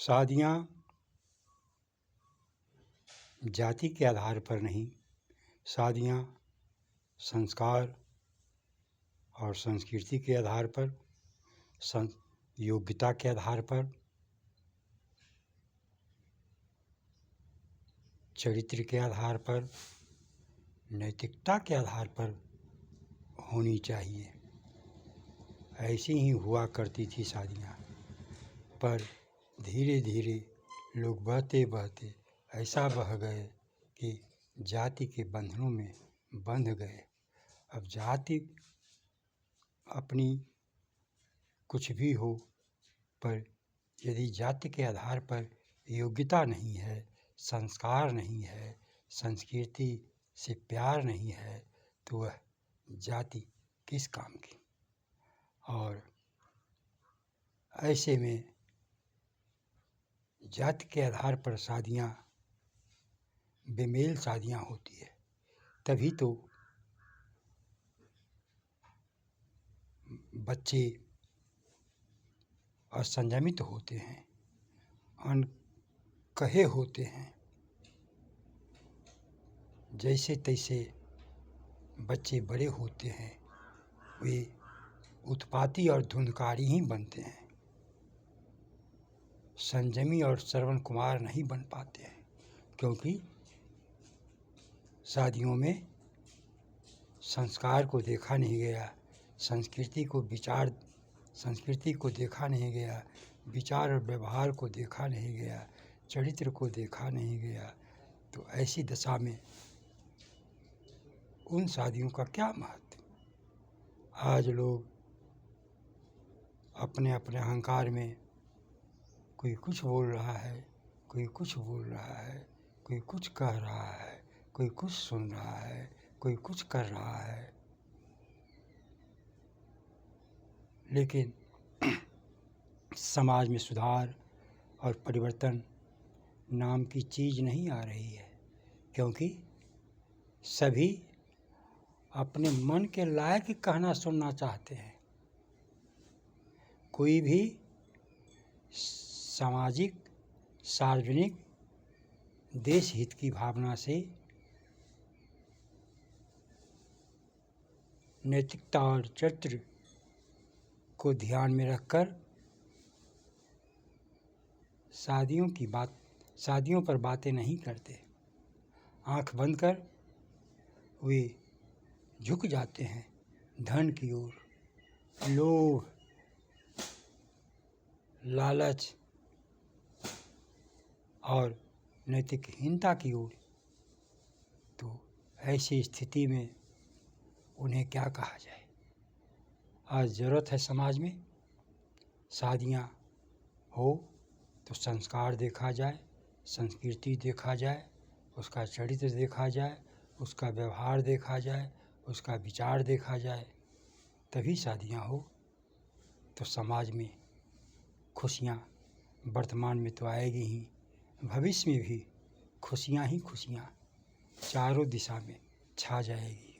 शादियाँ जाति के आधार पर नहीं, शादियाँ संस्कार और संस्कृति के आधार पर, योग्यता के आधार पर, चरित्र के आधार पर, नैतिकता के आधार पर होनी चाहिए। ऐसी ही हुआ करती थी शादियाँ, पर धीरे धीरे लोग बहते बहते ऐसा बह गए कि जाति के बंधनों में बंध गए। अब जाति अपनी कुछ भी हो, पर यदि जाति के आधार पर योग्यता नहीं है, संस्कार नहीं है, संस्कृति से प्यार नहीं है, तो वह जाति किस काम की। और ऐसे में जाति के आधार पर शादियाँ बेमेल शादियाँ होती है, तभी तो बच्चे असंयमित होते हैं, अनकहे होते हैं। जैसे तैसे बच्चे बड़े होते हैं, वे उत्पाती और धुंधकारी ही बनते हैं, संयमी और श्रवण कुमार नहीं बन पाते हैं। क्योंकि शादियों में संस्कार को देखा नहीं गया, संस्कृति को देखा नहीं गया, विचार और व्यवहार को देखा नहीं गया, चरित्र को देखा नहीं गया। तो ऐसी दशा में उन शादियों का क्या महत्व। आज लोग अपने अपने अहंकार में कोई कुछ बोल रहा है, कोई कुछ बोल रहा है, कोई कुछ कह रहा है, कोई कुछ सुन रहा है, कोई कुछ कर रहा है, लेकिन समाज में सुधार और परिवर्तन नाम की चीज़ नहीं आ रही है। क्योंकि सभी अपने मन के लायक कहना सुनना चाहते हैं। कोई भी सामाजिक, सार्वजनिक, देश हित की भावना से नैतिकता और चरित्र को ध्यान में रखकर शादियों पर बातें नहीं करते। आंख बंद कर वे झुक जाते हैं धन की ओर, लोभ, लालच और नैतिकहीनता की ओर। तो ऐसी स्थिति में उन्हें क्या कहा जाए। आज ज़रूरत है समाज में शादियाँ हो तो संस्कार देखा जाए, संस्कृति देखा जाए, उसका चरित्र देखा जाए, उसका व्यवहार देखा जाए, उसका विचार देखा जाए, तभी शादियाँ हो तो समाज में खुशियाँ वर्तमान में तो आएगी ही, भविष्य में भी खुशियाँ ही खुशियाँ चारों दिशा में छा जाएगी।